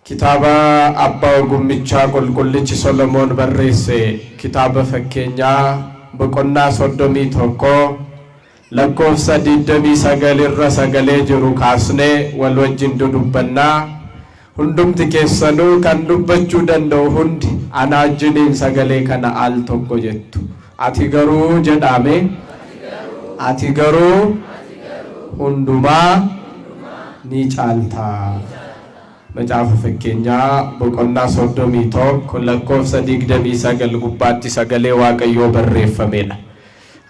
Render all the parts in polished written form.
كتابة أبا وقمتشا قلقلتش سولومون بريسي كتابة فكينيا بقنا صدومي توكو لكوف سديدمي سغالي الرسغالي جرو كاسني والوجين دودبنا هندوم تكيسنو كان دبچو دندو هند أنا جنين سغالي كان آل توكو جتو أتيغرو جدامي أتيغرو هندوما نيچالتا መጽሐፈ ፈኬኛ በቆና ሶዶሚ ቶክ ለኮፍ ሰዲግደሚ ሰገል ጉባቲ ሰገሌ ዋቀዮ በሬፈሜላ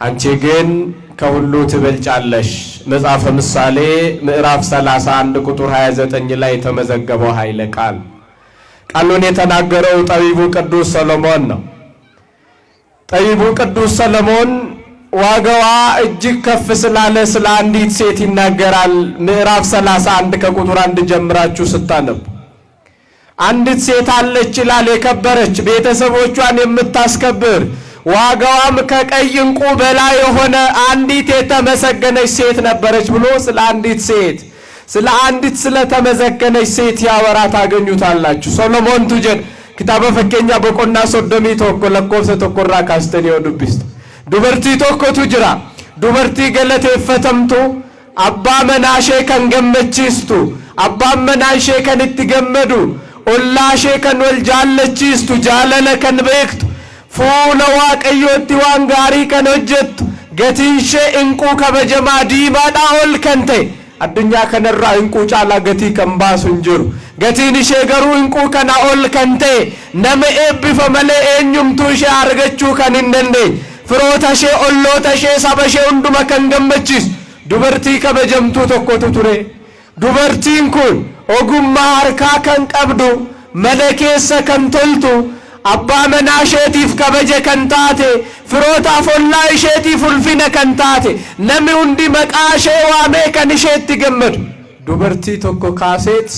አንቺ ግን ከሁሉ ትበልጫለሽ። መጽሐፈ ምሳሌ ምዕራፍ 31 ቁጥር 29 ላይ የተመዘገበው ኃይለ ቃል ቃሉን የተናገረው ጠቢቡ ቅዱስ ሰሎሞን ነው። ጠቢቡ ቅዱስ ሰሎሞን ዋጋዋ እጅግ ከፍ ስላለ ስለ አንዲት ሴት ይናገራል። ምዕራፍ 31 ከቁጥር 1 ጀምራችሁ ስታነቡ አንዲት ሴት አለች ይላል፣ የከበረች ቤተሰቦቿን የምታስከብር ዋጋዋም ከቀይ ዕንቁ በላይ የሆነ አንዲት የተመሰገነች ሴት ነበረች ብሎ ስለ አንዲት ሴት ስለ አንዲት ስለተመሰገነች ሴት ያወራ ታገኙታላችሁ። ሰሎሞን ቱጀን ክታበ ፈኬኛ በቆና ሶዶሚ ቶኮ ለኮፍሰ ተቆራ ካስተኒዮ ዱብስት ዱበርቲ ቶኮቱ ጅራ ዱበርቲ ገለቴፈተምቱ አባ መናሼ ከንገመቺስቱ አባ መናሼ ከንትገመዱ ኦላሼ ከንወልጃለቺስቱ ጃለለ ከንቤክቱ ፉለ ዋቀዮቲ ዋንጋሪ ከንወጀቱ ገቲንሼ እንቁ ከበጀማ ዲማዳ ኦልከንቴ አዱኛ ከነራ እንቁ ጫላ ገቲ ከንባሱ እንጅሩ ገቲንሼ ገሩ እንቁ ከና ኦልከንቴ ነመኤ ቢፈመለ ኤኙምቱሼ አርገቹ ከንነንዴ ፍሮታሼ ኦሎታሼ ሳበሼ ሁንዱማ ከንገመቺስ ዱበርቲ ከበጀምቱ ቶኮቱ ቱሬ ዱበርቲን ኩን ኦጉማ አርካ ከንቀብዱ መለኬሰ ከንቶልቱ አባ መናሼቲፍ ከበጀ ከንታቴ ፍሮታ ፎላ ኢሼቲፍ ኡልፊነ ከንታቴ ነሚ ሁንዲ መቃሼ ዋሜ ከንሼት ገመዱ ዱበርቲ ቶኮ ካሴት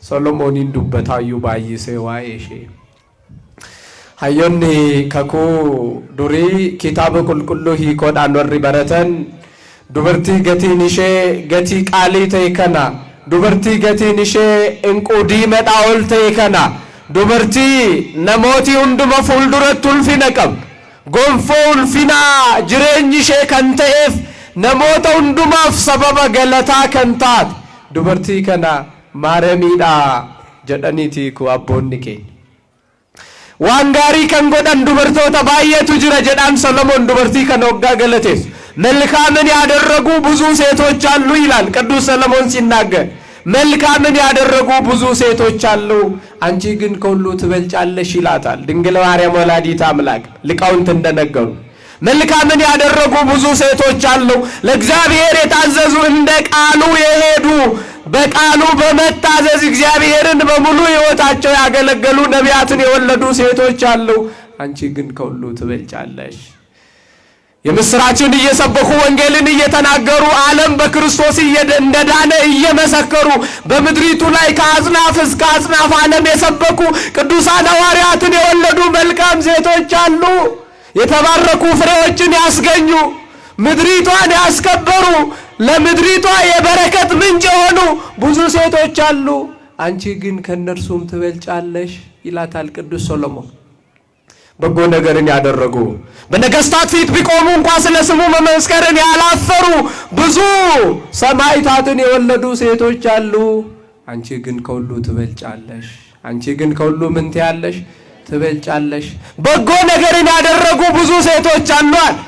ሰሎሞኒን ዱበታዩ ባይሴ ዋይሼ ሀዮኒ ከኩ ዱሪ ኪታበ ቁልቁሉ ሂኮዳን ወሪ በረተን ዱበርቲ ገቲንሼ ገቲ ቃሊ ተይከና ዱበርቲ ገቲንሼ እንቁ ዲመዳ ኦል ተይከና ዱበርቲ ነሞቲ ሁንዱመ ፉልዱረት ኡልፊነ ቀብ ጎንፎ ኡልፊና ጅሬኝሼ ከንተኤፍ ነሞተ ሁንዱማፍ ሰበበ ገለታ ከንታት ዱበርቲ ከና ማረሚዳ ጀደኒቲ ኩ አቦኒኬ ዋንጋሪ ከንጎዳን ዱበርቶታ ባየቱ ጅራ ጀዳን ሰሎሞን ዱበርቲ ከነወጋ ገለቴስ መልካምን ያደረጉ ብዙ ሴቶች አሉ ይላል ቅዱስ ሰሎሞን ሲናገር። መልካምን ያደረጉ ብዙ ሴቶች አሉ፣ አንቺ ግን ከሁሉ ትበልጫለሽ ይላታል ድንግል ማርያም ወላዲተ አምላክ ሊቃውንት እንደነገሩ። መልካምን ያደረጉ ብዙ ሴቶች አሉ፣ ለእግዚአብሔር የታዘዙ እንደ ቃሉ የሄዱ በቃሉ በመታዘዝ እግዚአብሔርን በሙሉ ሕይወታቸው ያገለገሉ ነቢያትን የወለዱ ሴቶች አሉ፣ አንቺ ግን ከሁሉ ትበልጫለሽ። የምስራችን እየሰበኩ ወንጌልን እየተናገሩ ዓለም በክርስቶስ እንደዳነ እየመሰከሩ በምድሪቱ ላይ ከአጽናፍ እስከ አጽናፍ ዓለም የሰበኩ ቅዱሳን ሐዋርያትን የወለዱ መልካም ሴቶች አሉ፣ የተባረኩ ፍሬዎችን ያስገኙ ምድሪቷን ያስከበሩ ለምድሪቷ የበረከት ምንጭ የሆኑ ብዙ ሴቶች አሉ፣ አንቺ ግን ከነርሱም ትበልጫለሽ ይላታል ቅዱስ ሰሎሞን። በጎ ነገርን ያደረጉ በነገስታት ፊት ቢቆሙ እንኳን ስለ ስሙ መመስከርን ያላፈሩ ብዙ ሰማዕታትን የወለዱ ሴቶች አሉ፣ አንቺ ግን ከሁሉ ትበልጫለሽ። አንቺ ግን ከሁሉ ምን ትያለሽ? ትበልጫለሽ። በጎ ነገርን ያደረጉ ብዙ ሴቶች አሏል።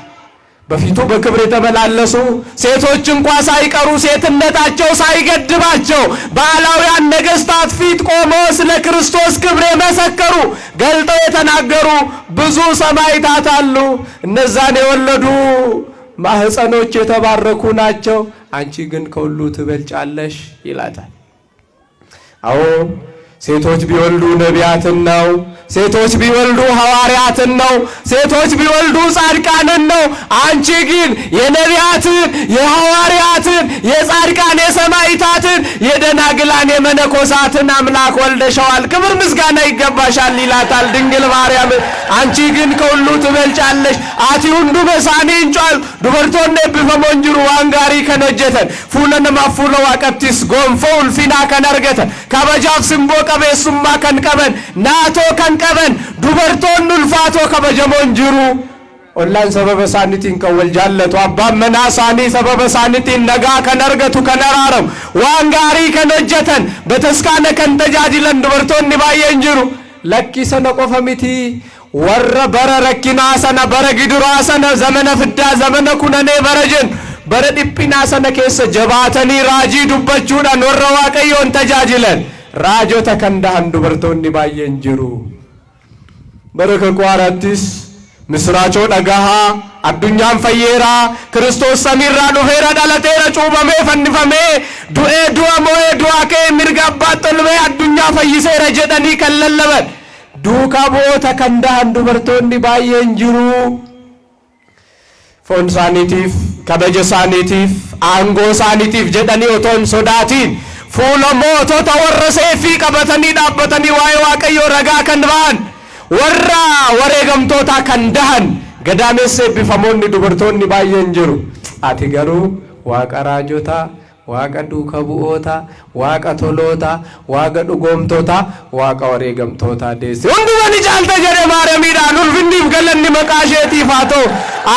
በፊቱ በክብር የተመላለሱ ሴቶች እንኳን ሳይቀሩ ሴትነታቸው ሳይገድባቸው በአላውያን ነገስታት ፊት ቆመው ስለ ክርስቶስ ክብር የመሰከሩ ገልጠው የተናገሩ ብዙ ሰማዕታት አሉ። እነዛን የወለዱ ማህፀኖች የተባረኩ ናቸው፣ አንቺ ግን ከሁሉ ትበልጫለሽ ይላታል። አዎ ሴቶች ቢወልዱ ነቢያትን ነው፣ ሴቶች ቢወልዱ ሐዋርያትን ነው፣ ሴቶች ቢወልዱ ጻድቃንን ነው። አንቺ ግን የነቢያትን የሐዋርያትን የጻድቃን የሰማዕታትን የደናግላን የመነኮሳትን አምላክ ወልደሻል፣ ክብር ምስጋና ይገባሻል ይላታል ድንግል ማርያም። አንቺ ግን ከሁሉ ትበልጫለሽ። አቲሁንዱ በሳኒ እንጫል ዱበርቶነ ቢፈሞንጅሩ ዋንጋሪ ከነጀተን ፉለነ ማፉለ ዋቀብቲስ ጎንፎ ኡልፊና ከነርገተ ካበጃፍ ስምቦ qabeessummaa kan qaban naatoo kan qaban dubartoonni ulfaatoo kabajamoon jiru ollaan sababa isaaniitiin kan wal jaallatu abbaan manaa isaanii sababa isaaniitiin nagaa kan argatu kan araaramu waan gaarii kan hojjetan bataskaana kan tajaajilan dubartoonni baay'een jiru lakkii sana qofa miti warra bara rakkinaa sana bara gidiraa sana zamana fiddaa zamana kunanee bara jennu bara dhiphinaa sana keessa jabaatanii raajii dubbachuudhaan warra waaqayyoon tajaajilan raajota kan dahan dubartoonni baay'een jiru bara kakwaaraattis misraachoo dhagahaa addunyaan fayyeeraa Kiristoos samiirraa dhufeera dhalateera cuubamee fannifamee du'ee du'a mo'ee du'aa ka'ee mirga abbaatti olba'ee addunyaa fayyiseera jedhanii kan lallaban duukaa bu'oota kan dahan dubartoonni baay'een jiru foon isaaniitiif kabaja isaaniitiif aangoo isaaniitiif jedhanii otoo hin sodaatiin fuula mootota warra seefii qabatanii dhaabbatanii waa'ee waaqayyoo ragaa kan ba'an warra wareegamtoota kan dahan gadaamessa eebbifamoonni dubartoonni baay'een jiru ati garuu waaqa raajota waaqa duuka bu'oota waaqa toloota waaqa dhugoomtoota waaqa wareegamtoota deesse hunduma ni caalta jedhe maaramiidhaan ulfinniif galanni maqaa isheetiif haa ta'u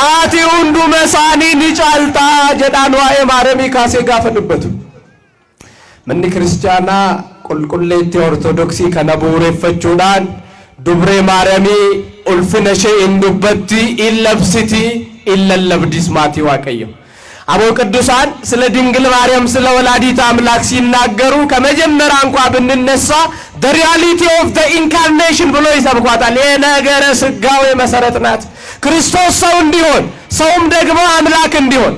ati hunduma isaanii ni caalta jedhaan waa'ee maaramii kaasee gaafa dubbatu manni kiristaanaa qulqulleetti ortodoksii kana bu'uureffachuudhaan dubree maaramii ulfina ishee hin dubbatti in labsiti in lallabdis maatii waaqayyo አቦ ቅዱሳን ስለ ድንግል ማርያም ስለ ወላዲተ አምላክ ሲናገሩ ከመጀመሪያ እንኳን ብንነሳ the reality of the incarnation ብሎ ይሰብኳታል የነገረ ስጋዌ መሰረት ናት ክርስቶስ ሰው እንዲሆን ሰውም ደግሞ አምላክ እንዲሆን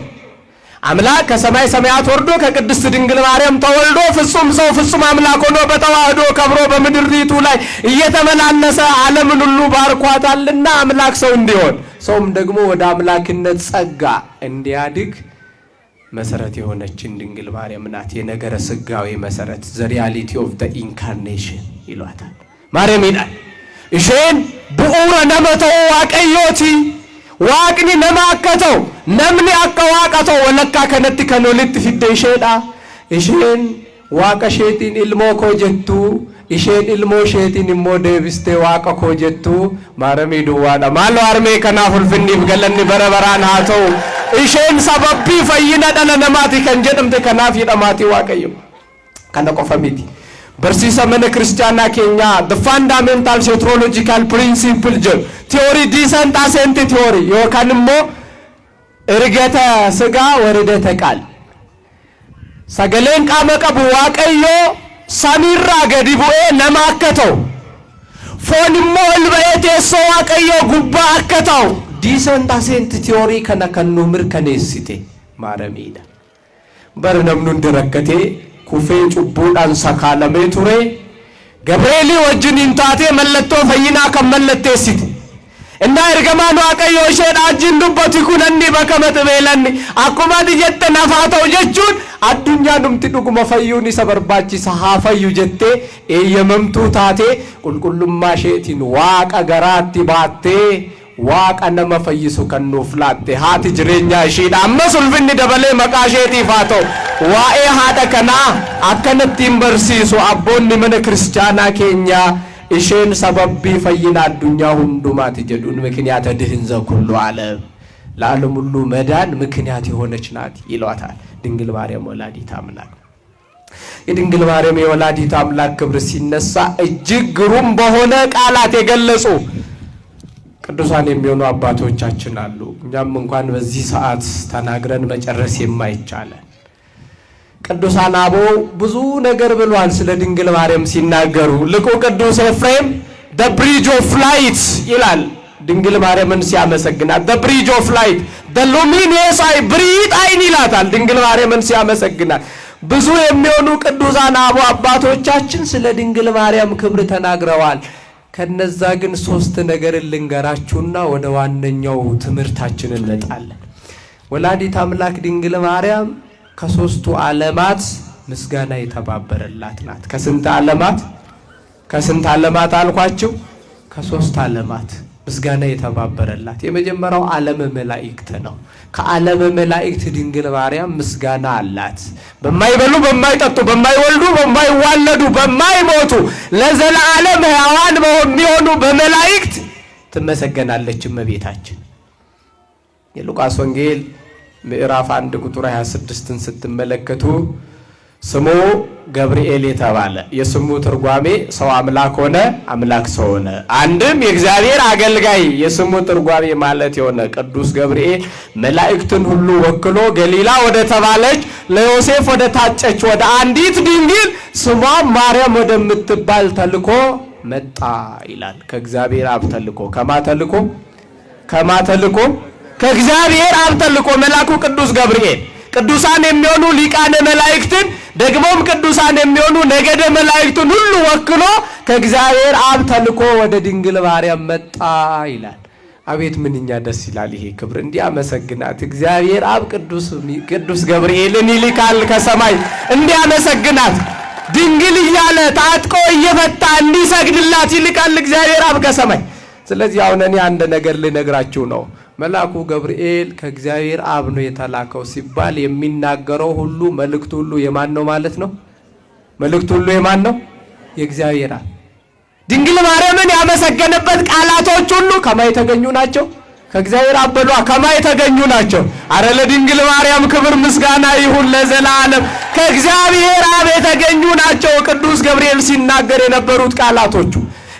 አምላክ ከሰማይ ሰማያት ወርዶ ከቅድስት ድንግል ማርያም ተወልዶ ፍጹም ሰው ፍጹም አምላክ ሆኖ በተዋህዶ ከብሮ በምድሪቱ ላይ እየተመላለሰ ዓለምን ሁሉ ባርኳታልና አምላክ ሰው እንዲሆን ሰውም ደግሞ ወደ አምላክነት ጸጋ እንዲያድግ መሰረት የሆነችን ድንግል ማርያም ናት የነገረ ስጋዌ መሰረት the reality of the incarnation ይሏታል ማርያም ይላል እሺን ቡኡረ ነመተው ዋቀዮቲ ዋቅኒ ነማከተው ነምኒ አቀዋቀተው ወለካ ከነቲ ከኖልት ፊደሽዳ እሺን ዋቀሼቲን ኢልሞ ኮጀቱ እሺን ኢልሞ ሼቲን ሞዴብስቴ ዋቀ ኮጀቱ ማርያም ይዱዋዳ ማሎ አርሜ ከናፉል ፍኒፍ ገለኒ በረበራን ሃተው እሺን ሰበቢ ፈይና ደለነማቲ ከንጀምተ ከናፍ ይደማቲ ዋቀዩ ከነ ቆፈሚቲ barsiisa mana ክርስቲያና ኬኛ the fundamental theological principle ጀን ቲዮሪ ዲሰንት አሴንት ቲዮሪ yokanimmo እርገተ ስጋ ወርደተ ቃል ሰገሌን ቃመቀቡ ዋቀዮ ሰሚራ ገዲቡኤ ለማከተው ፎንሞ ልበኤቴሶ ዋቀዮ ጉባ አከተው ዲሰንት አሴንት ቲዮሪ ከነከኑ ምርከኔሲቴ ማረሚዳ በርነምኑ እንደረከቴ ኩፌ ጩቡዳን ሰካለሜ ቱሬ ገብርኤል ወጅኒን ታቴ መለቶ ፈይና ከመለቴሲት እና እርገማኑ አቀዮ ሸዳጅን ዱበት ኩነኒ በከመት በለኒ አኩማ ዲጀተ ነፋተው ጀቹን አዱኛ ዱምቲ ዱጉመ ፈዩኒ ሰበርባቺ ሰሃፈዩ ጀቴ ኤየመምቱ ታቴ ቁልቁሉማ ሼቲን ዋቀ ገራቲ ባቴ waaqa nama fayyisu kan nuuf laatte haati jireenya ishiidha ammas ulfinni dabalee maqaa isheetiif haa ta'u waa'ee haadha kanaa akkanattiin barsiisu abboonni mana kiristaanaa keenya isheen sababbii fayyina addunyaa hundumaati jedhuun ምክንያተ ድህንዘ ኩሉ ዓለም ለዓለም ሁሉ መዳን ምክንያት የሆነች ናት ይሏታል ድንግል ማርያም ወላዲተ አምላክ የድንግል ማርያም የወላዲተ አምላክ ክብር ሲነሳ እጅግ ግሩም በሆነ ቃላት የገለጹ ቅዱሳን የሚሆኑ አባቶቻችን አሉ እኛም እንኳን በዚህ ሰዓት ተናግረን መጨረስ የማይቻል ቅዱሳን አቦ ብዙ ነገር ብለዋል ስለ ድንግል ማርያም ሲናገሩ ልቁ ቅዱስ ኤፍሬም the bridge of light ይላል ድንግል ማርያምን ሲያመሰግናት the bridge of light the luminous eye bright አይን ይላታል ድንግል ማርያምን ሲያመሰግናት ብዙ የሚሆኑ ቅዱሳን አቦ አባቶቻችን ስለ ድንግል ማርያም ክብር ተናግረዋል ከነዛ ግን ሶስት ነገር ልንገራችሁና ወደ ዋነኛው ትምርታችን እንመጣለን ወላዲተ አምላክ ድንግል ማርያም ከሶስቱ ዓለማት ምስጋና የተባበረላት ናት ከስንት ዓለማት አልኳችሁ ከሶስት ዓለማት ምስጋና የተባበረላት የመጀመሪያው ዓለም መላእክት ነው። ከዓለም መላእክት ድንግል ማርያም ምስጋና አላት። በማይበሉ በማይጠጡ በማይወልዱ በማይዋለዱ በማይሞቱ ለዘላለም ሕያዋን በሚሆኑ በመላእክት ትመሰገናለች እመቤታችን። የሉቃስ ወንጌል ምዕራፍ 1 ቁጥር 26ን ስትመለከቱ ስሙ ገብርኤል የተባለ የስሙ ትርጓሜ ሰው አምላክ ሆነ አምላክ ሰው ሆነ። አንድም የእግዚአብሔር አገልጋይ የስሙ ትርጓሜ ማለት የሆነ ቅዱስ ገብርኤል መላእክትን ሁሉ ወክሎ ገሊላ ወደ ተባለች ለዮሴፍ ወደ ታጨች ወደ አንዲት ድንግል ስሟ ማርያም ወደምትባል ተልኮ መጣ ይላል። ከእግዚአብሔር አብ ተልኮ ከማ ተልኮ ከእግዚአብሔር አብ ተልኮ መልአኩ ቅዱስ ገብርኤል ቅዱሳን የሚሆኑ ሊቃነ መላእክትን ደግሞም ቅዱሳን የሚሆኑ ነገደ መላእክትን ሁሉ ወክሎ ከእግዚአብሔር አብ ተልኮ ወደ ድንግል ማርያም መጣ ይላል። አቤት ምንኛ ደስ ይላል ይሄ ክብር! እንዲያመሰግናት እግዚአብሔር አብ ቅዱስ ገብርኤልን ይልካል ከሰማይ እንዲያመሰግናት ድንግል እያለ ታጥቆ እየፈታ እንዲሰግድላት ይልካል እግዚአብሔር አብ ከሰማይ። ስለዚህ አሁን እኔ አንድ ነገር ልነግራችሁ ነው። መልአኩ ገብርኤል ከእግዚአብሔር አብ ነው የተላከው ሲባል የሚናገረው ሁሉ መልእክቱ ሁሉ የማን ነው ማለት ነው? መልእክቱ ሁሉ የማን ነው? የእግዚአብሔር አብ። ድንግል ማርያምን ያመሰገነበት ቃላቶች ሁሉ ከማን የተገኙ ናቸው? ከእግዚአብሔር አብ በሏ። ከማን የተገኙ ናቸው? አረ ለድንግል ማርያም ክብር ምስጋና ይሁን ለዘላለም። ከእግዚአብሔር አብ የተገኙ ናቸው። ቅዱስ ገብርኤል ሲናገር የነበሩት ቃላቶቹ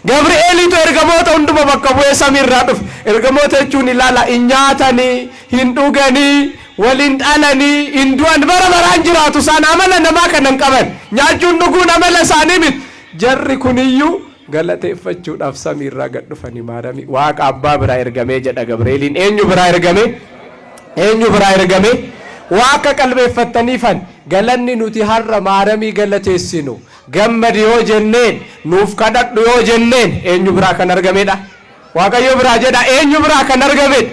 ገብርኤል ይቶ እርገሞተ ሁንዱመ በከቡ የሰሚር ራጥፍ እርገሞተቹን ይላላ እኛተኒ ሂንዱገኒ ወሊንጣለኒ እንዱን በረበራን ጅራቱ ሳን አመለ ነማ ከነን ቀበን ኛቹን ንጉን አመለ ሳኒብት ጀሪ ኩንዩ ገለቴፈቹዳፍ ሰሚራ ገድፈኒ ማረሚ ዋቅ አባ ብራ እርገሜ ጀደ ገብርኤልን ኤኙ ብራ እርገሜ ዋቅ ቀልቤፈተኒፈን ገለኒ ኑቲ ሀረ ማረሚ ገለቴሲኑ ገመድ ዮ ጀኔን ኑፍ ከደዱ ዮ ጀኔን ኤኙ ብራ ከነርገሜዳ ዋቀዮ ብራ ጀዳ ኤኙ ብራ ከነርገሜድ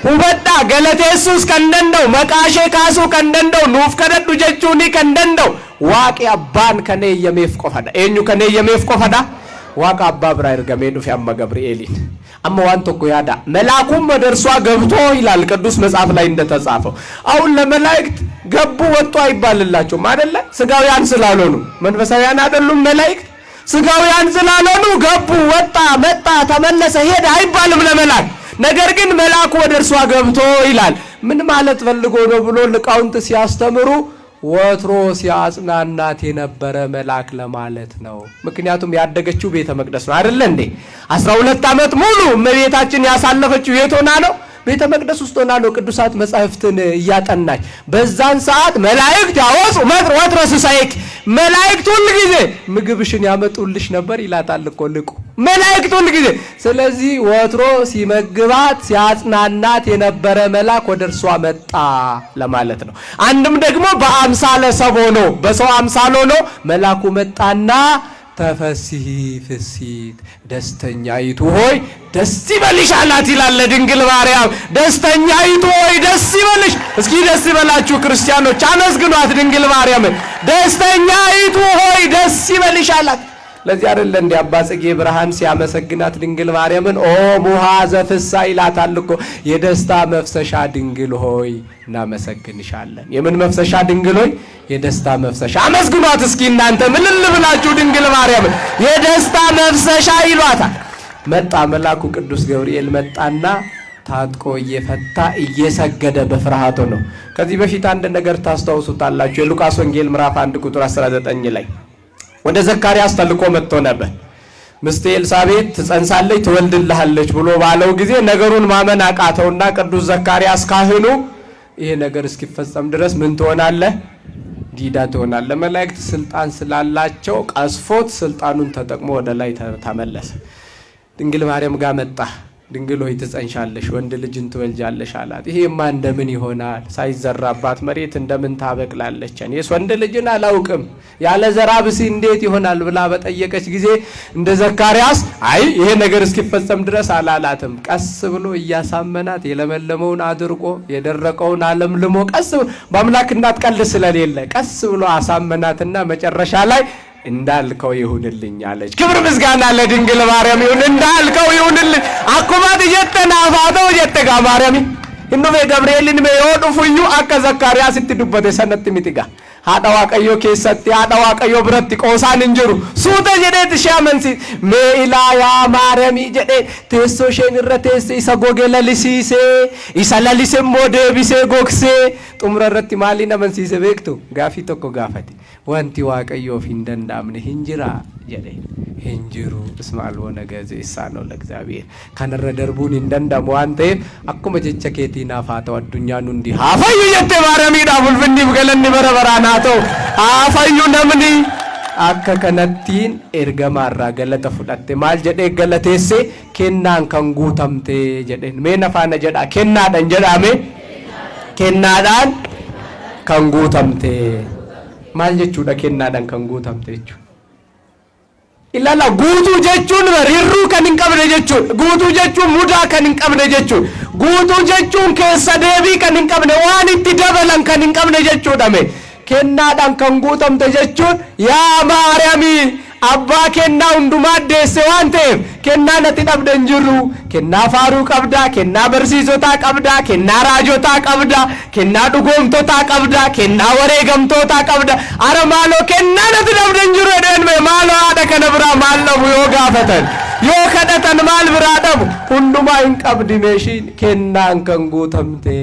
ሁበዳ ገለቴሱስ ከንደንደው መቃሼ ካሱ ከንደንደው ኑፍ ከደዱ ጀቹኒ ከንደንደው ዋቂ አባን ከኔ የሜፍ ቆፈዳ ኤኙ ከኔ የሜፍ ቆፈዳ ዋቃ አባ ብራ እርገሜ ኑፍ ያማ ገብርኤልን አማ ዋንቶ ያዳ መላኩም ወደርሷ ገብቶ ይላል ቅዱስ መጽሐፍ ላይ እንደተጻፈው። አሁን ለመላእክት ገቡ ወጡ አይባልላቸውም አይደለ? ስጋውያን ስላልሆኑ መንፈሳውያን አይደሉም መላእክት። ስጋውያን ስላልሆኑ ገቡ ወጣ መጣ ተመለሰ ሄደ አይባልም ለመላእክት። ነገር ግን መልአኩ ወደርሷ ገብቶ ይላል። ምን ማለት ፈልጎ ነው ብሎ ሊቃውንት ሲያስተምሩ ወትሮ ሲያጽናናት የነበረ መልአክ ለማለት ነው። ምክንያቱም ያደገችው ቤተ መቅደስ ነው አይደለ እንዴ? 12 ዓመት ሙሉ እመቤታችን ያሳለፈችው የት ሆና ነው? ቤተ መቅደስ ውስጥ ሆና ነው ቅዱሳት መጻሕፍትን እያጠናች። በዛን ሰዓት መላእክት ያወጹ ወትሮ ሲሳይክ መላእክት ሁሉ ጊዜ ምግብሽን ያመጡልሽ ነበር ይላታል እኮ ልቁ መላእክት ሁሉ ጊዜ። ስለዚህ ወትሮ ሲመግባት ሲያጽናናት የነበረ መልአክ ወደርሷ መጣ ለማለት ነው። አንድም ደግሞ በአምሳለ ሰብ ሆኖ በሰው አምሳል ሆኖ መልአኩ መጣና ተፈሲሂ ፍሲት ደስተኛይቱ ሆይ ደስ ይበልሽ አላት ይላል ድንግል ማርያም። ደስተኛይቱ ሆይ ደስ ይበልሽ። እስኪ ደስ ይበላችሁ ክርስቲያኖች አመስግኗት ድንግል ማርያምን። ደስተኛይቱ ሆይ ደስ ይበልሽ አላት። ለዚህ አይደለ እንደ አባ ጽጌ ብርሃን ሲያመሰግናት ድንግል ማርያምን ኦ ሙሃዘ ፍስሐ ይላታል እኮ። የደስታ መፍሰሻ ድንግል ሆይ እናመሰግንሻለን። የምን መፍሰሻ ድንግል ሆይ? የደስታ መፍሰሻ። አመስግኗት እስኪ እናንተ ምልል ብላችሁ ድንግል ማርያምን የደስታ መፍሰሻ ይሏታል። መጣ መልአኩ ቅዱስ ገብርኤል መጣና ታጥቆ እየፈታ እየሰገደ በፍርሃቱ ነው። ከዚህ በፊት አንድ ነገር ታስታውሱታላችሁ። የሉቃስ ወንጌል ምዕራፍ 1 ቁጥር 19 ላይ ወደ ዘካርያስ ተልኮ መጥቶ ነበር። ምስቴ ኤልሳቤጥ ትጸንሳለች ትወልድልሃለች ብሎ ባለው ጊዜ ነገሩን ማመን አቃተውና ቅዱስ ዘካርያስ ካህኑ ይሄ ነገር እስኪፈጸም ድረስ ምን ትሆናለህ? ዲዳ ትሆናለህ። መላእክት ስልጣን ስላላቸው ቀስፎት ስልጣኑን ተጠቅሞ ወደ ላይ ተመለሰ። ድንግል ማርያም ጋር መጣ። ድንግል ሆይ ትጸንሻለሽ ወንድ ልጅን ትወልጃለሽ አላት። ይሄማ እንደምን ይሆናል? ሳይዘራባት መሬት እንደምን ታበቅላለች? እኔስ ወንድ ልጅን አላውቅም ያለ ዘራ ብሲ እንዴት ይሆናል ብላ በጠየቀች ጊዜ እንደ ዘካርያስ አይ ይሄ ነገር እስኪፈጸም ድረስ አላላትም። ቀስ ብሎ እያሳመናት የለመለመውን አድርቆ የደረቀውን አለምልሞ ቀስ ብሎ በአምላክ እናት ቀልድ ስለሌለ ቀስ ብሎ አሳመናትና መጨረሻ ላይ እንዳልከው ይሁንልኝ አለች። ክብር ምስጋና ለድንግል ማርያም ይሁን። እንዳልከው ይሁንልኝ አኩማት ጀተና አፋተው ጀተጋ ማርያም ኢንኖ ገብርኤልን ሜዮዱ ፉዩ አከ ዘካርያስ ትዱበተ ሰነት ሚጥጋ haadha waaqayyo keessatti haadha waaqayyo biratti qoosaan hin jiru suuta jedheeti shaamansi mee ilaa yaa maariyamii jedhee teessoo isheen irra teesse isa goge lalisiisee isa lalise immoo deebisee gogsee xumura irratti maaliin amansiise beektu gaafii tokko gaafate wanti waaqayyoof hin danda'amne hin jira jedhee hin jiru ismaal wona gazeessaan ol እግዚአብሔር kanarra darbuun hin danda'amu waan ta'eef akkuma jecha keetii naaf haa ta'u addunyaan hundi haa fayyu jettee maariyamiidhaaf ulfinniif galanni bara baraan haa ta'u haa fayyu namni akka kanattiin ergamaarraa galata fudhatte maal jedhee galateesse kennaan kan guutamte jedheen mee nafaana jedha kennaadhaan jedhame kennaadhaan kan guutamte maal jechuudha kennaadhaan kan guutamte jechuudha ilala guutuu jechuun rirruu kan hin qabne jechuudha guutuu jechuun mudaa kan hin qabne jechuudha guutuu jechuun keessa deebii kan hin qabne waan itti dabalan kan hin qabne jechuudha mee kennaadhaan kan guutamte jechuun yaa maariyamii abbaa kennaa hundumaa deesse waan ta'eef kennaa natti dhabde hin jirru kennaa faaruu qabda kennaa barsiisotaa qabda kennaa raajotaa qabda kennaa dhugoomtotaa qabda kennaa wareegamtotaa qabda ara maaloo kennaa natti dhabde hin jiru jedheen mee maaloo haadha kana biraa maal dhabu yoo gaafatan yoo kadhatan maal biraa dhabu hundumaa hin qabdi meeshiin kennaan kan guutamte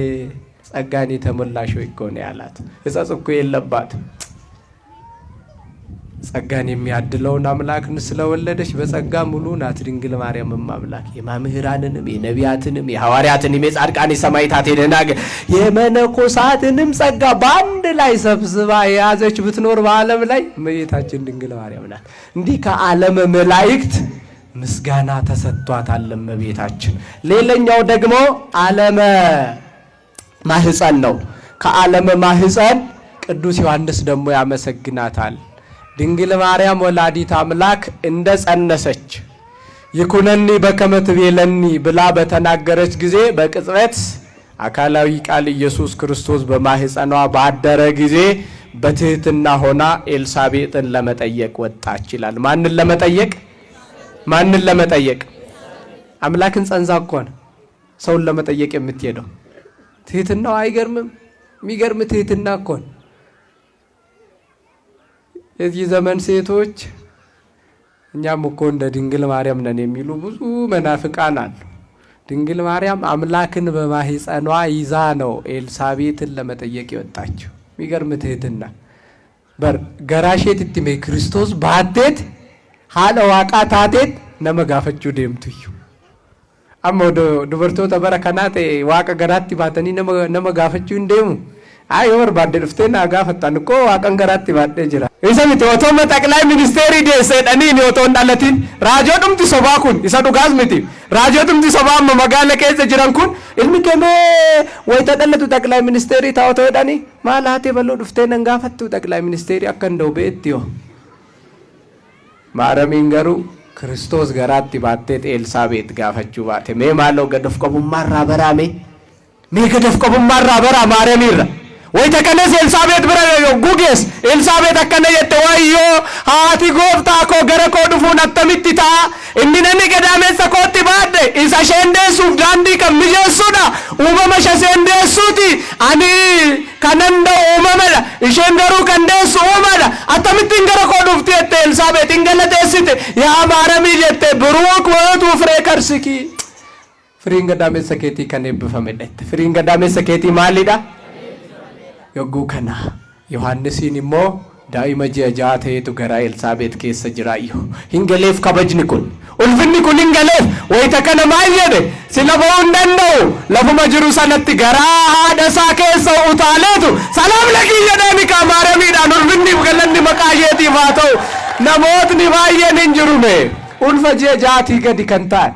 ጸጋን የተሞላሽ ሆይ እኮ ነው ያላት ሕጸጽ እኮ የለባትም ጸጋን የሚያድለውን አምላክን ስለወለደች በጸጋ ሙሉ ናት ድንግል ማርያም አምላክ የማምህራንንም የነቢያትንም የሐዋርያትንም የጻድቃን የሰማዕታት የደናግል የመነኮሳትንም ጸጋ በአንድ ላይ ሰብስባ የያዘች ብትኖር በዓለም ላይ እመቤታችን ድንግል ማርያም ናት እንዲህ ከዓለም መላእክት ምስጋና ተሰጥቷታል እመቤታችን ሌላኛው ደግሞ ዓለመ ማህፀን ነው ከዓለመ ማህፀን ቅዱስ ዮሐንስ ደግሞ ያመሰግናታል ድንግል ማርያም ወላዲት አምላክ እንደ ጸነሰች ይኩነኒ በከመ ትቤለኒ ብላ በተናገረች ጊዜ በቅጽበት አካላዊ ቃል ኢየሱስ ክርስቶስ በማህፀኗ ባደረ ጊዜ በትህትና ሆና ኤልሳቤጥን ለመጠየቅ ወጣች ይላል ማንን ለመጠየቅ አምላክን ጸንሳ እኮ ነው ሰውን ለመጠየቅ የምትሄደው ትህትናው አይገርምም የሚገርም ትህትና እኮ ነው የዚህ ዘመን ሴቶች እኛም እኮ እንደ ድንግል ማርያም ነን የሚሉ ብዙ መናፍቃን አሉ ድንግል ማርያም አምላክን በማህፀኗ ይዛ ነው ኤልሳቤጥን ለመጠየቅ የወጣችው የሚገርም ትህትና በር ገራሼት እትሜ ክርስቶስ ባቴት ሃለ ዋቃታቴት ነመጋፈቹ ደምቱዩ amma dubartoota bara kanaate waaqa garaatti baatanii nama gaafachuu hin deemu yoo barbaadde dhuftee na gaafattan ko waaqan garaatti baadhee jira isa miti otoo xaqlaa ministeerii deesseedhanii otoo hin dhalatin raajoodhumti sobaa kun isa dhugaas miti raajoodhumti sobaa amma magaala keessa jiran kun ilmi kemee wayita dhalatu xaqlaa ministeerii ta'otoo jedhanii maal haatee bal'oo dhuftee nan gaafattu xaqlaa ministeerii akka hin da'u beetti yoo maaramiin garuu ክርስቶስ ገራatti baatteet ኤልሳቤጥ gaafachuu baate mee maaloo gadoof qabummaarraa baraame mee gadoof qabummaarraa bara maariyamiirra wayita kanas ኤልሳቤጥ bira gugees ኤልሳቤጥ akkana jette wayyoo haati gooftaa koo gara koo dhufuun attamitti ta'a inni namni gadaameessa kootti baadhe isa sheendeessuuf daandii kan mijeessuudha uumama sheendeessuuti ani kananda uumamadha isheen garuu kan deessu uumadha attamittiin gara koo dhufti jette ኤልሳቤጥin galateessite yaa maaramii jette buruuk wayootuu firee karsiki firiin gadaameessa keetii kan eebbifame dhette firiin gadaameessa keetii maalidha yogguu kana yohannisiin immoo daa'ima ji'a ja'a ta'etu gara ኤልሳቤጥ keessa jiraayyo hingaleef kabajni kun ulfinni kun hingaleef wayita kana maal jedhe sila ba'uu hin danda'u lafuma jiru sanatti garaa haadha isaa keessa utaaleetu salaam lakii jedhani ka maaramiidhaan ulfinniif galanni maqaa isheetiif haa ta'u namootni baay'een hin jirume ulfa ji'a ja'aatii gadi kan ta'an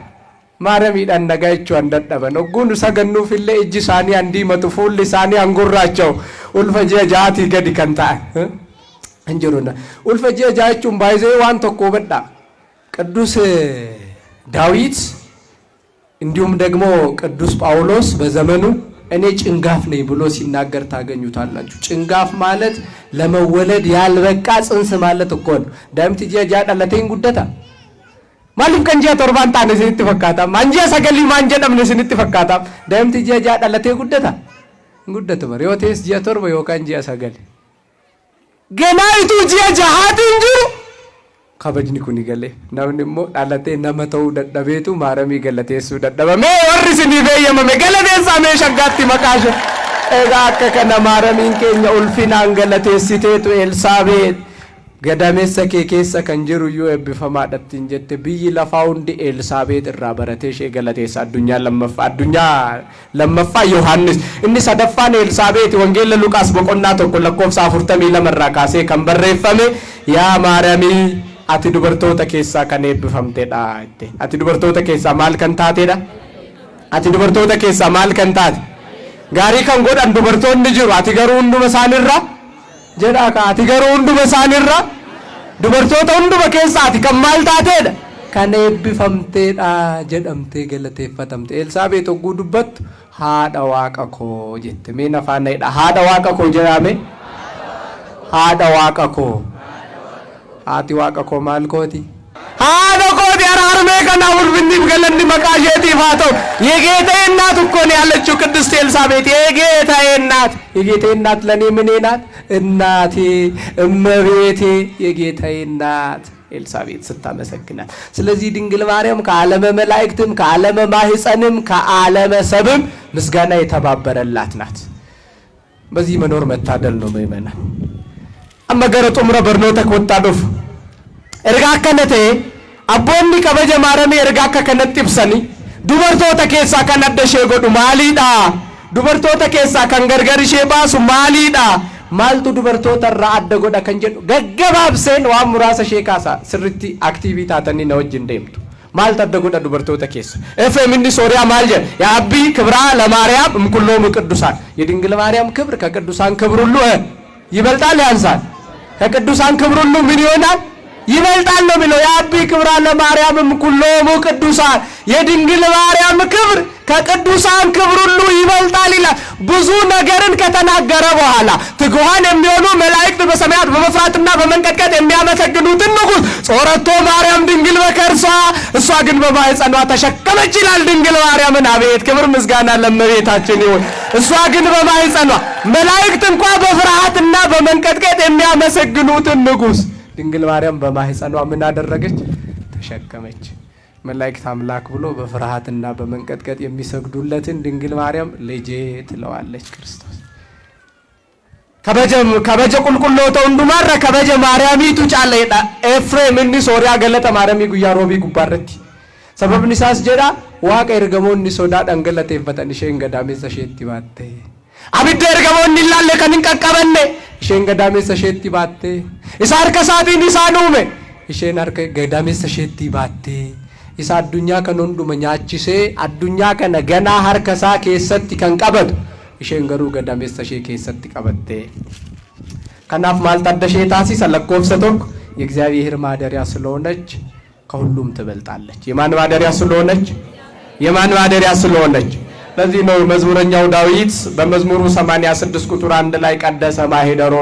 maaramiidhaan nagaa jechuun dadhaban ogguun sagannuuf illee ijji isaanii handiimatu fuulli isaanii hangurraacha'u ulfa ji'a ja'aatii gadi kan ta'an እንጀሮና ኡልፈጀ ጃቹን ባይዘይ ዋን ተቆበዳ ቅዱስ ዳዊት እንዲሁም ደግሞ ቅዱስ ጳውሎስ በዘመኑ እኔ ጭንጋፍ ነኝ ብሎ ሲናገር ታገኙታላችሁ። ጭንጋፍ ማለት ለመወለድ ያልበቃ ጽንስ ማለት እኮ ነው። ዳምት ጂያ ዳለቴን ጉደታ ማልፍ ከንጂያ ቶርባን ታነ ሲት ፈካታ ማንጂያ ሰገሊ ማንጀደም ነስንት ፈካታ ዳምት ጂያ ዳለቴ ጉደታ ጉደት በር ዮቴስ ጂያ ቶርባ ዮካን ጂያ ሰገሊ ገናይቱ ጂያ ጃሃት እንጂ ከበጅኒ ኩኒ ገለ ናምንሞ ዳለቴ ነመተው ደደቤቱ ማረሚ ገለቴሱ ደደበሜ ወርሲኒ በየመ ገለቴሳ መሸጋቲ መካሽ ኤጋ ከከነ ማረሚን ከኛ ኡልፊናን ገለቴሲቴቱ ኤልሳቤጥ ገዳሜሰ ኬኬሰ ከንጅሩ ዩ ኤብፈማ ዳትን ጀተ ቢይ ለፋውንዲ ኤልሳቤጥ ራ በረቴሽ ገለቴሳ አዱኛ ለመፋ ዮሐንስ እኒ ሰደፋን ኤልሳቤጥ ወንጌል ሉቃስ በቆና ተኮ ለኮፍሳ ፉርተሚ ለመራካሴ ከንበረፈሜ ያ ማረሚ ati dubartoota keessaa kan eebbifamteedha itti ati dubartoota keessaa maal kan taateedha ati dubartoota keessaa maal kan taate gaarii kan godhan dubartoonni jiru ati garuu hunduma isaanirra jedha ka ati garuu hunduma isaanirra dubartoota hunduma keessaa ati kan maal taateedha kan eebbifamteedha jedhamtee galateeffatamte Elsaabeet ogguu dubbattu haadha waaqa koo jette mee nafaanadha haadha waaqa koo jedhame haadha waaqa koo आती वाका को माल कोती हाँ तो कोती आरामे का ना उर्विंदी गलंदी मकाशेती फातो ये गेटे नात उनको ने आले चुकद्दस एल्साबेत ये गेटे नात लनी मने नात እናቴ እመቤቴ የጌታ እናት ኤልሳቤጥ ስታመሰግናት ስለዚህ ድንግል ማርያም ከዓለመ መላእክትም ከዓለመ ማህፀንም ከዓለመ ሰብም ምስጋና የተባበረላት ናት። በዚህ መኖር መታደል ነው በእመና አመገረ ጦምረ በርኖተ ኮታዶፍ erga kanate abbonni kabaja maarame erga kanatti ibsani dubartoota keessa kan adda ishee godhu maaliidha dubartoota keessa kan gargar ishee baasu maaliidha maaltu dubartoota irraa adda godha kan jedhu gaggabaabseen waan muraasa ishee kaasa sirritti aktiivii taatanii na wajjin deemtu maaltu adda godha dubartoota keessa efeminni sooriyaa maal jedha yaa abbi ክብራ ለማርያም እምኩሎሙ ቅዱሳን የድንግል ማርያም ክብር ከቅዱሳን ክብር ሁሉ ይበልጣል ያንሳል ከቅዱሳን ክብር ሁሉ ምን ይሆናል ይበልጣል ነው ብለው ያቢ ክብራ ለማርያም እምኩሎሙ ቅዱሳን የድንግል ማርያም ክብር ከቅዱሳን ክብር ሁሉ ይበልጣል ይላል። ብዙ ነገርን ከተናገረ በኋላ ትጉሃን የሚሆኑ መላእክት በሰማያት በመፍራትና በመንቀጥቀጥ የሚያመሰግኑትን ንጉሥ ጾረቶ ማርያም ድንግል በከርሷ እሷ ግን በማኅፀኗ ተሸከመች ይላል። ድንግል ማርያምን አቤት ክብር ምስጋና ለእመቤታችን ይሁን። እሷ ግን በማኅፀኗ መላእክት እንኳን በፍርሃትና በመንቀጥቀጥ የሚያመሰግኑትን ንጉሥ ድንግል ማርያም በማኅፀኗ ምን አደረገች? ተሸከመች። መላእክት አምላክ ብሎ በፍርሃትና በመንቀጥቀጥ የሚሰግዱለትን ድንግል ማርያም ልጄ ትለዋለች። ክርስቶስ ከበጀ ቁልቁሎተ እንዱማራ ከበጀ ማርያሚቱ ጫለይዳ ኤፍሬም እንዲ ሶሪያ ገለተ ማርያሚ ጉያ ሮቢ ጉባረቲ ሰበብኒ ሳስ ጀዳ ዋቀ እርገሞኒ ሶዳ ደንገለቴፈተን ሸን ገዳሜ ሰሸቲ ባቴ አብደ እርገሞኒ ላለ ከንንቀቀበነ ሸን ገዳሜ ሰሸቲ ባቴ ኢሳር ከሳቲን ኢሳኑመ ሸን አርከ ገዳሜ ሰሸቲ ባቴ isa addunyaa kan hunduma nyaachisee addunyaa kana ganaa harkasaa keessatti kan qabatu isheen garuu gadameessa ishee keessatti qabatte kanaaf maal taddashee taasisa lakkoofsa tokko የእግዚአብሔር ማደሪያ ስለሆነች ከሁሉም ትበልጣለች። የማን ማደሪያ ስለሆነች? የማን ማደሪያ ስለሆነች? ለዚህ ነው መዝሙረኛው ዳዊት በመዝሙሩ 86 ቁጥር 1 ላይ ቀደሰ ማኅደሮ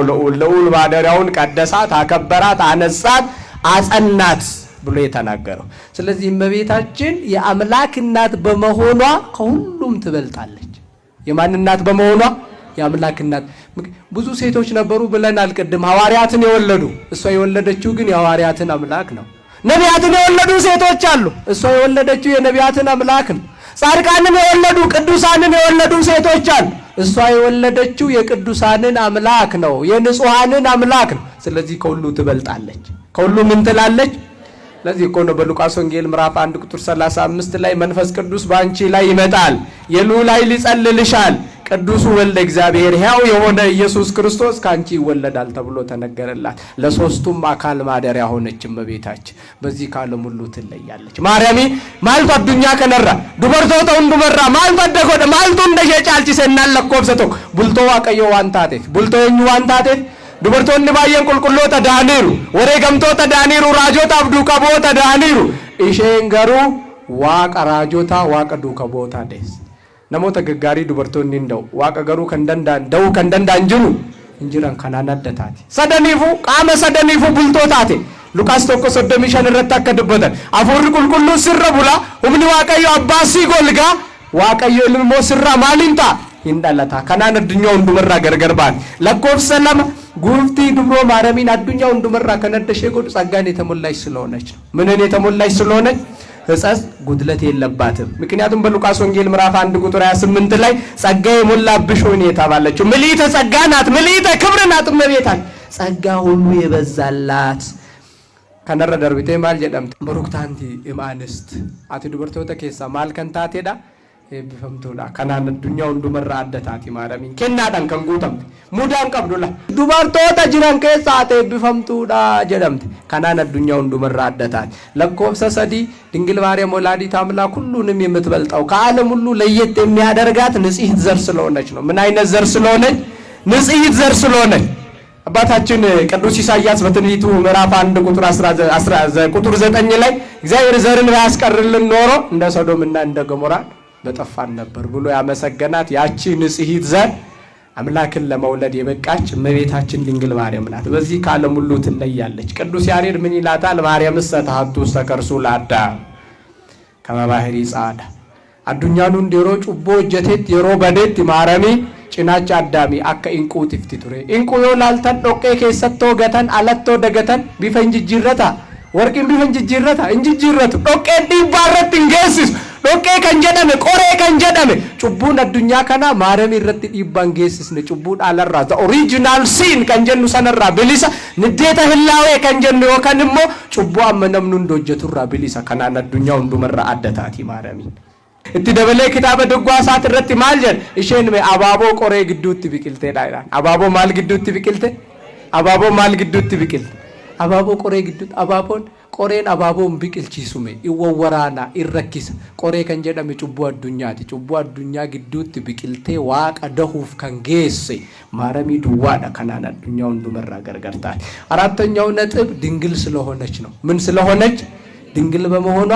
ልዑል ማደሪያውን ቀደሳት፣ አከበራት፣ አነጻት፣ አጸናት ብሎ የተናገረው። ስለዚህ እመቤታችን የአምላክ እናት በመሆኗ ከሁሉም ትበልጣለች። የማን እናት በመሆኗ? የአምላክ እናት። ብዙ ሴቶች ነበሩ ብለናል ቅድም ሐዋርያትን የወለዱ። እሷ የወለደችው ግን የሐዋርያትን አምላክ ነው። ነቢያትን የወለዱ ሴቶች አሉ። እሷ የወለደችው የነቢያትን አምላክ ነው። ጻድቃንን የወለዱ ቅዱሳንን የወለዱ ሴቶች አሉ። እሷ የወለደችው የቅዱሳንን አምላክ ነው፣ የንጹሃንን አምላክ ነው። ስለዚህ ከሁሉ ትበልጣለች። ከሁሉ ምን ትላለች? ለዚህ እኮ ነው በሉቃስ ወንጌል ምዕራፍ 1 ቁጥር 35 ላይ መንፈስ ቅዱስ ባንቺ ላይ ይመጣል፣ የልዑል ኃይል ይጸልልሻል፣ ቅዱሱ ወልደ እግዚአብሔር ሕያው የሆነ ኢየሱስ ክርስቶስ ካንቺ ይወለዳል ተብሎ ተነገረላት። ለሶስቱም አካል ማደሪያ ሆነች እመቤታችን። በዚህ ካለም ሁሉ ትለያለች። ማርያሚ ማልቱ አዱኛ ከነራ ዱበርቶታ እንዱመራ ማልቱ አደኮደ ማልቱ እንደሸጫልቺ ሰናለኮብሰቶ ቡልቶ ዋቀዮ ዋንታቴፍ ቡልቶ የኙ ዋንታቴፍ dubartoonni baay'een qulqulloota daaniiru, wareegamtoota daaniiru, raajotaaf duuka bu'oota daaniiru. Isheen garuu waaqa raajotaa waaqa duuka bu'ootaa deesse. namoota gaggaarii dubartoonni hin da'u waaqa garuu kan danda'an da'uu kan danda'an jiru hin jiran kanaan adda taate sadaniifuu qaama sadaniifuu bultoo taate Luqaas 1:35 irratti akka dubbatan hafuurri qulqulluun sirra bula humni waaqayyo abbaa sii golgaa waaqayyo ilmoo sirra maaliin ta'a hin dhalata kanaan addunyaa hundumarraa gargar ba'an lakkoofsa 2 ጉፍቲ ድብሮ ማርያምን አዱኛው እንደመራ ከነደሽ ጎድ ጸጋን የተሞላች ስለሆነች ምንን የተሞላች ስለሆነች ሕጸጽ ጉድለት የለባትም ምክንያቱም በሉቃስ ወንጌል ምዕራፍ 1 ቁጥር 28 ላይ ጸጋ የሞላብሽ ሆነ የተባለችው ምልዕተ ጸጋ ናት ምልዕተ ክብር ናት እመቤታችን ጸጋ ሁሉ የበዛላት ከነረ ደርቢቴ ማል ጀደምት ብሩክታንቲ ኢማንስት አቲ ዱበርቶተ ኬሳ ማል ከንታቴዳ bifamtuudha kanaan addunyaa hundumarraa adda taati maaramiin kennaadhaan kan guutamte mudaan qabdula dubartoota jiran keessaa ta'e bifamtuudha jedhamte kanaan addunyaa hundumarraa adda taati lakkoofsa 3 ድንግል ማርያም ወላዲተ አምላክ ሁሉንም የምትበልጠው ከዓለም ሁሉ ለየት የሚያደርጋት ንጽሕት ዘር ስለሆነች ነው ምን አይነት ዘር ስለሆነች ንጽሕት ዘር ስለሆነች አባታችን ቅዱስ ኢሳይያስ በትንቢቱ ምዕራፍ 1 ቁጥር 19 ቁጥር 9 ላይ እግዚአብሔር ዘርን ባያስቀርልን ኖሮ እንደ ሶዶምና እንደ ገሞራ በጠፋን ነበር ብሎ ያመሰገናት ያቺ ንጽሕት ዘር አምላክን ለመውለድ የበቃች እመቤታችን ድንግል ማርያም ናት በዚህ ከዓለም ሁሉ ትለያለች ቅዱስ ያሬድ ምን ይላታል ማርያምስ ተሐቱ ተከርሱ ላዳ ከመባህሪ ጻዳ አዱኛኑ እንደሮ ጩቦ ጀቴት የሮ በደት ማርያሚ ጭናቻ አዳሚ አከ እንቁ ትፍቲ ቱሬ እንቁ ዮላልተን ዶቄ ከሰቶ ገተን አለቶ ደገተን ቢፈንጅጅረታ ወርቅን ቢፈንጅጅረታ እንጅጅረቱ ዶቄ ዲባረት እንገስስ ዶቄ ከንጀደም ቆሬ ከንጀደም ጩቡን አዱኛ ከና ማርያም ይረጥ ዲባን ገስስነ ጩቡን አለራ ዘ ኦሪጂናል ሲን ከንጀኑ ሰነራ ብሊሳ ንዴተ ህላዌ ከንጀኑ ወከንሞ ጩቡ አመነምኑ እንደጀቱራ ብሊሳ ከናን አዱኛው እንዱመራ አደታቲ ማርያም እቲ ደበለ ክታበ ድጓሳት ረቲ ማልጀን እሺን አባቦ ቆሬ ግዱት ቢቅልቴ ዳይራ አባቦ ማል ግዱት ቢቅልቴ አባቦ ማል ግዱት ቢቅልቴ አባቦ ቆሬ ግዱት አባቦን ቆሬን አባቦን ቢቅልቺሱሜ ይወወራና ይረክስ ቆሬ ከንጀደም ጩቡ አዱኛቲ ጩቡ አዱኛ ግዱት ቢቅልቴ ዋቀ ደሁፍ ከንጌሴ ማርያም ዱዋዳ ከናን አዱኛው እንዱመራ ገርገርታል አራተኛው ነጥብ ድንግል ስለሆነች ነው ምን ስለሆነች ድንግል በመሆኗ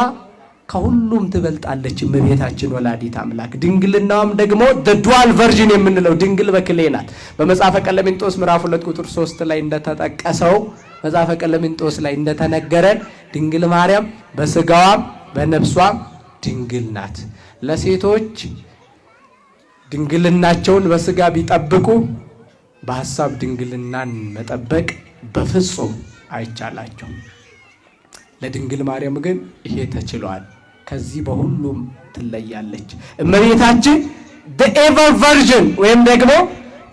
ከሁሉም ትበልጣለች እመቤታችን ወላዲተ አምላክ ድንግልናውም ደግሞ the dual virgin የምንለው ድንግል በክሌ ናት በመጽሐፈ ቀለሚንጦስ ምዕራፍ 2 ቁጥር 3 ላይ እንደተጠቀሰው መጽሐፈ ቀለሚንጦስ ላይ እንደተነገረን ድንግል ማርያም በስጋዋም በነፍሷም ድንግል ናት ለሴቶች ድንግልናቸውን በስጋ ቢጠብቁ በሐሳብ ድንግልናን መጠበቅ በፍጹም አይቻላቸው ለድንግል ማርያም ግን ይሄ ተችሏል ከዚህ በሁሉም ትለያለች እመቤታችን the ever virgin ወይም ደግሞ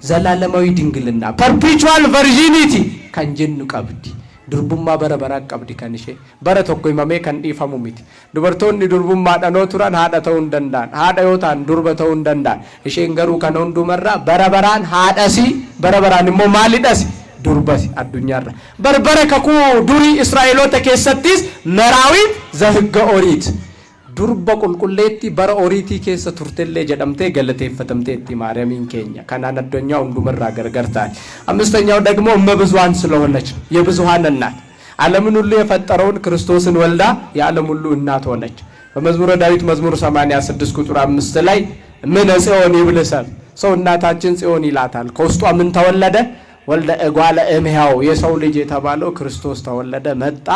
ዘላለማዊ ድንግልና perpetual virginity ከንጀኑ ቀብዲ ዱርቡማ በረበራ ቀብዲ ከንሼ በረተኮ ይመሜ ከንዲፈሙ ሚት ዱበርቶኒ ዱርቡማ ዳኖ ቱራን ሃዳተው እንደንዳን ሃዳዮታን ዱርበተው እንደንዳን እሺን ገሩ ከነንዱ መራ በረበራን ሃዳሲ በረበራን ሞ ማሊዳሲ ዱርበሲ አዱኛራ በርበረ ከኩ ዱሪ እስራኤሎተ ከሰቲስ መራዊ ዘህገ ኦሪት ዱርበ ቁልቁሌቲ በረ ኦሪቲ ከሰ ቱርተለ ጀደምቴ ገለቴፈተምቴቲ ማርያምን ከኛ ካናን አዱኛው እንዱመራ ገርገርታል አምስተኛው ደግሞ እመብዙሃን ስለሆነች የብዙሃን እናት ዓለምን ሁሉ የፈጠረውን ክርስቶስን ወልዳ የዓለም ሁሉ እናት ሆነች በመዝሙረ ዳዊት መዝሙር 86 ቁጥር 5 ላይ ምን ጽዮን ይብለሳል ሰው እናታችን ጽዮን ይላታል ከውስጧ ምን ተወለደ ወልደ እጓለ እምሕያው የሰው ልጅ የተባለው ክርስቶስ ተወለደ መጣ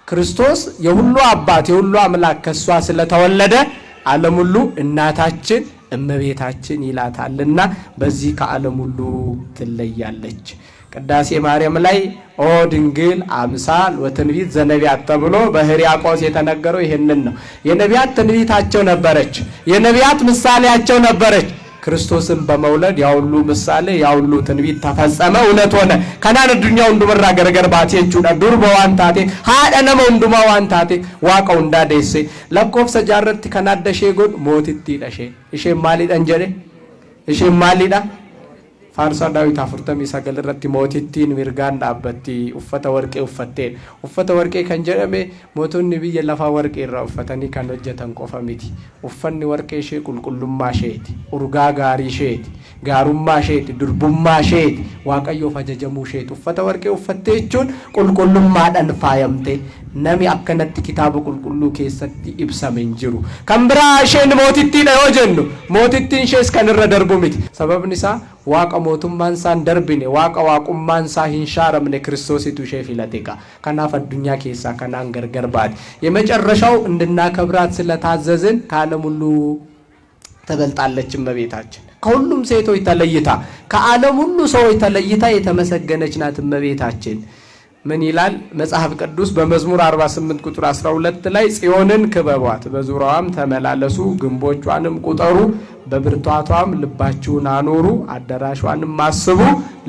ክርስቶስ የሁሉ አባት የሁሉ አምላክ ከሷ ስለተወለደ ዓለም ሁሉ እናታችን እመቤታችን ይላታልና በዚህ ከዓለም ሁሉ ትለያለች ቅዳሴ ማርያም ላይ ኦ ድንግል አምሳል ወትንቢት ዘነቢያት ተብሎ በሕርያቆስ የተነገረው ይሄንን ነው የነቢያት ትንቢታቸው ነበረች የነቢያት ምሳሌያቸው ነበረች ክርስቶስን በመውለድ ያውሉ ምሳሌ ያውሉ ትንቢት ተፈጸመ እውነት ሆነ ከናን ዱኛው እንዱመራ ገርገርባቴ ጁዳ ዱር በዋንታቴ ሃደነመ እንዱማ ዋንታቴ ዋቀው እንዳደሴ ለቆፍ ሰጃረት ከናደሼ ጎድ ሞትቲ ዳሼ እሺ ማሊ ዳንጀሬ እሺ ማሊዳ faarsaa daawit 49 irratti mootittiin mirgaan dhaabbatti uffata warqee uffatteen uffata warqee kan jedhame mootonni biyya lafaa warqee irraa uffatanii kan hojjetan qofa miti uffanni warqee ishee qulqullummaa isheeti urgaa gaarii isheeti gaarummaa isheeti durbummaa isheeti waaqayyoof ajajamuu isheeti uffata warqee uffattee jechuun qulqullummaadhaan faayamte nami akkanatti kitaaba qulqulluu keessatti ibsame hin jiru kan biraa isheen mootittiidha yoo jennu mootittiin ishees kan irra darbu miti sababni isaa waaqa mootummaan isaan darbine waaqa waaqummaan isaa hin shaaramne ክርስቶሲቱ ishee filateeka kanaaf addunyaa keessaa kanaan gargar baate የመጨረሻው እንድናከብራት ስለታዘዝን ከዓለም ሁሉ ትበልጣለች እመቤታችን ከሁሉም ሴቶች ተለይታ ከዓለም ሁሉ ሰዎች ተለይታ የተመሰገነች ናት እመቤታችን ምን ይላል መጽሐፍ ቅዱስ በመዝሙር 48 ቁጥር 12 ላይ ጽዮንን ክበቧት በዙሪያዋም ተመላለሱ ግንቦቿንም ቁጠሩ በብርቷቷም ልባችሁን አኖሩ አዳራሿንም አስቡ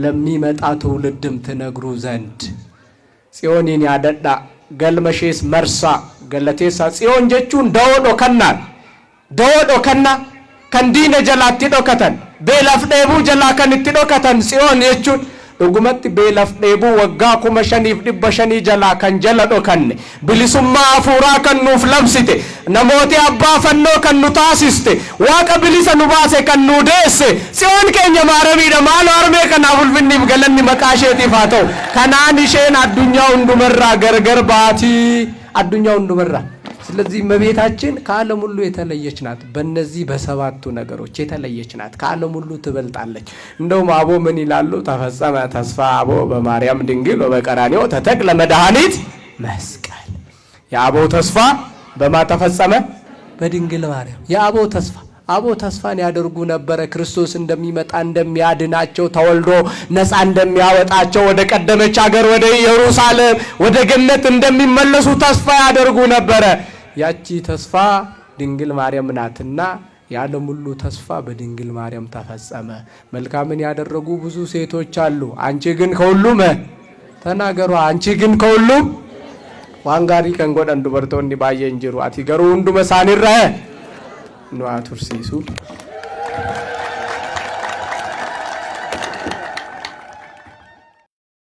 ለሚመጣ ትውልድም ትነግሩ ዘንድ ጽዮንን ያደዳ ገልመሼስ መርሳ ገለቴሳ ጽዮን ጀቹን ዳወዶ ከና ከንዲነ ጀላቲ ዶከተን ቤላፍ ደቡ ጀላ ከንቲ ዶከተን ጽዮን የቹን dhugumatti beelaf dheebuu waggaa 5,500 jalaa kan jala dhokanne bilisummaa hafuuraa kan nuuf labsite namooti abbaa fannoo kan nu taasiste waaqa bilisa nu baase kan nu deesse Tsiyoon keenya maaramiidha maal harmee kanaaf ulfinniif galanni maqaa isheetiif haa ta'u kanaan isheen addunyaa hundumarraa gargar baatii addunyaa hundumarraa ስለዚህ እመቤታችን ከዓለም ሁሉ የተለየች ናት በእነዚህ በሰባቱ ነገሮች የተለየች ናት ከዓለም ሁሉ ትበልጣለች እንደውም አቦ ምን ይላሉ ተፈጸመ ተስፋ አቦ በማርያም ድንግል ወበቀራንዮ ተተክለ መድኃኒት መስቀል የአቦ ተስፋ በማ ተፈጸመ በድንግል ማርያም የአቦ ተስፋ አቦ ተስፋን ያደርጉ ነበር ክርስቶስ እንደሚመጣ እንደሚያድናቸው ተወልዶ ነፃ እንደሚያወጣቸው ወደ ቀደመች ሀገር ወደ ኢየሩሳሌም ወደ ገነት እንደሚመለሱ ተስፋ ያደርጉ ነበር ያቺ ተስፋ ድንግል ማርያም ናትና ያለም ሁሉ ተስፋ በድንግል ማርያም ተፈጸመ መልካምን ያደረጉ ብዙ ሴቶች አሉ አንቺ ግን ከሁሉም ተናገሩ አንቺ ግን ከሁሉም ዋንጋሪ ከንጎደን ዱበርቶኒ ባየ እንጅሩ አቲ ገሩ ሁንዱ መሳኒራ ነው አቱርሲሱ